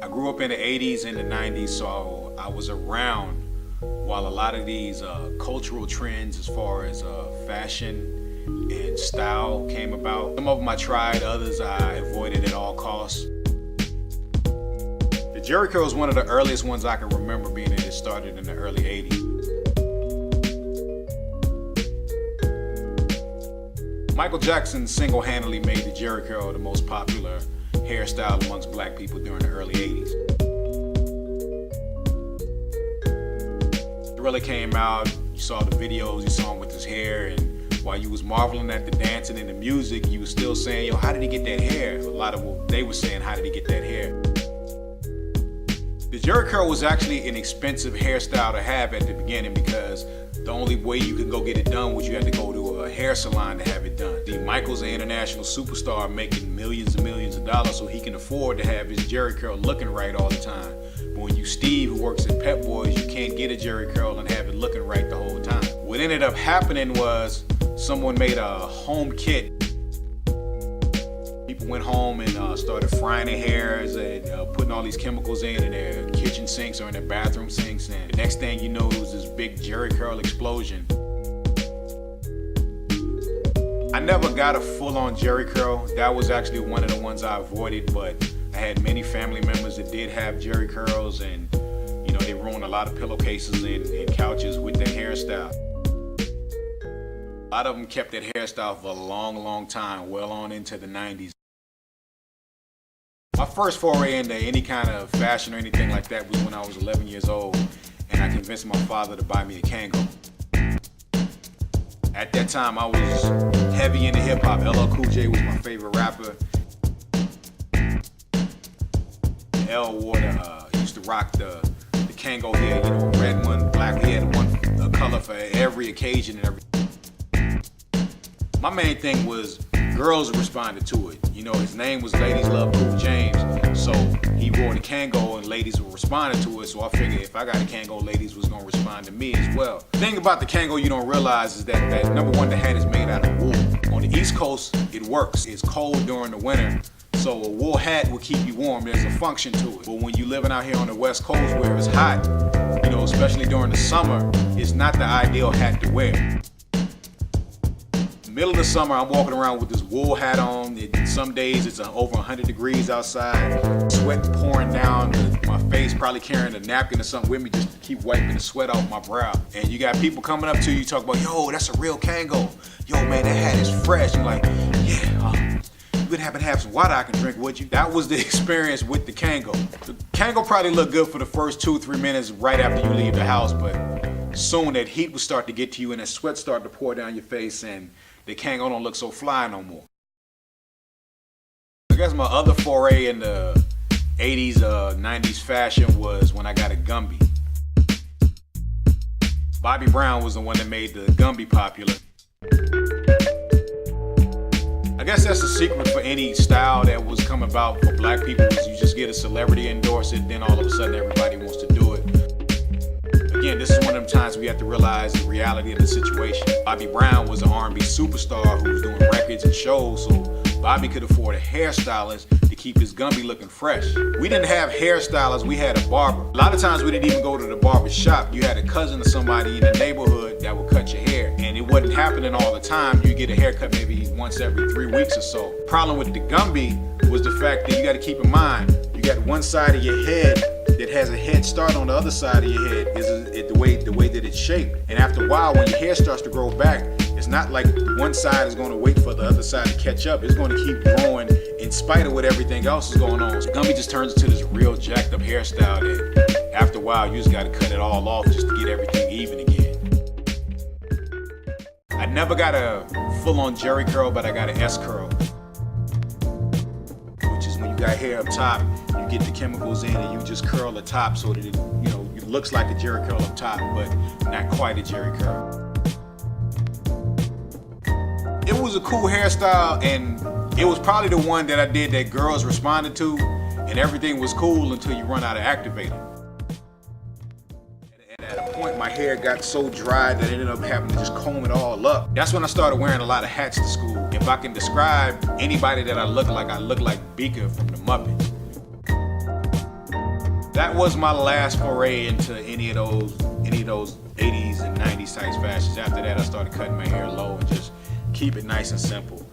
I grew up in the 80s and the 90s, so I was around while a lot of these cultural trends as far as fashion and style came about. Some of them I tried, others I avoided at all costs. The Jerry curl is one of the earliest ones I can remember, being that it started in the early 80s. Michael Jackson single-handedly made the Jerry curl the most popular hairstyle amongst black people during the early 80s. Thriller came out, you saw the videos, you saw him with his hair, and while you was marveling at the dancing and the music, you was still saying, yo, how did he get that hair? A lot of what they were saying, how did he get that hair? The Jerry curl was actually an expensive hairstyle to have at the beginning, because the only way you could go get it done was you had to go to a hair salon to have it done. Michael's an international superstar making millions and millions of dollars, so he can afford to have his Jerry curl looking right all the time. But when you Steve, who works at Pep Boys, you can't get a Jerry curl and have it looking right the whole time. What ended up happening was someone made a home kit. People went home and started frying their hairs and putting all these chemicals in their kitchen sinks or in their bathroom sinks, and the next thing you know, it was this big Jerry curl explosion. I never got a full-on Jerry curl. That was actually one of the ones I avoided, but I had many family members that did have Jerry curls, and you know, they ruined a lot of pillowcases and couches with their hairstyle. A lot of them kept that hairstyle for a long, long time, well on into the 90s. My first foray into any kind of fashion or anything like that was when I was 11 years old, and I convinced my father to buy me a Kango. At that time, I was heavy into hip-hop. LL Cool J was my favorite rapper. L wore used to rock the Kango here, you know, red one, black. He had one color for every occasion and everything. My main thing was girls responded to it. You know, his name was Ladies Love Cool James, so he wore the Kango and ladies were responding to it, so I figured if I got a Kango, ladies was gonna respond to me as well. The thing about the Kango you don't realize is that number one, the hat is made out of wool. On the East Coast, it works. It's cold during the winter, so a wool hat will keep you warm. There's a function to it. But when you're living out here on the West Coast where it's hot, you know, especially during the summer, it's not the ideal hat to wear. Middle of the summer, I'm walking around with this wool hat on. Some days it's over 100 degrees outside, sweat pouring down my face, probably carrying a napkin or something with me just to keep wiping the sweat off my brow. And you got people coming up to you, talk about, yo, that's a real Kango. Yo, man, that hat is fresh. I'm like, yeah, you would happen to have some water I can drink, would you? That was the experience with the Kango. The Kango probably looked good for the first 2-3 minutes right after you leave the house, but soon that heat would start to get to you and that sweat start to pour down your face, and the Kango don't look so fly no more. I guess my other foray in the 80s, 90s fashion was when I got a GUMBY. Bobby Brown was the one that made the GUMBY popular. I guess that's the secret for any style that was coming about for black people, is you just get a celebrity endorse it, then all of a sudden everybody wants to do it. Again, this is one of them times we have to realize the reality of the situation. Bobby Brown was an R&B superstar who was doing records and shows, so Bobby could afford a hairstylist to keep his GUMBY looking fresh. We didn't have hairstylists, we had a barber. A lot of times we didn't even go to the barber shop. You had a cousin or somebody in the neighborhood that would cut your hair, and it wasn't happening all the time. You get a haircut maybe once every 3 weeks or so. Problem with the GUMBY was the fact that you got to keep in mind, you got one side of your head that has a head start on the other side of your head, is the way that it's shaped. And after a while, when your hair starts to grow back, it's not like one side is going to wait for the other side to catch up. It's going to keep growing in spite of what everything else is going on. So GUMBY just turns into this real jacked up hairstyle that after a while, you just got to cut it all off just to get everything even again. I never got a full-on Jerry curl, but I got an S curl, which is when you got hair up top, you get the chemicals in and you just curl the top so that it, you know, it looks like a Jerry curl up top, but not quite a Jerry curl. It was a cool hairstyle, and it was probably the one that I did that girls responded to, and everything was cool until you run out of activator. At a point, my hair got so dry that I ended up having to just comb it all up. That's when I started wearing a lot of hats to school. If I can describe anybody that I look like Beaker from the Muppets. that was my last foray into any of those 80s and 90s type fashions. After that, I started cutting my hair low and just keep it nice and simple.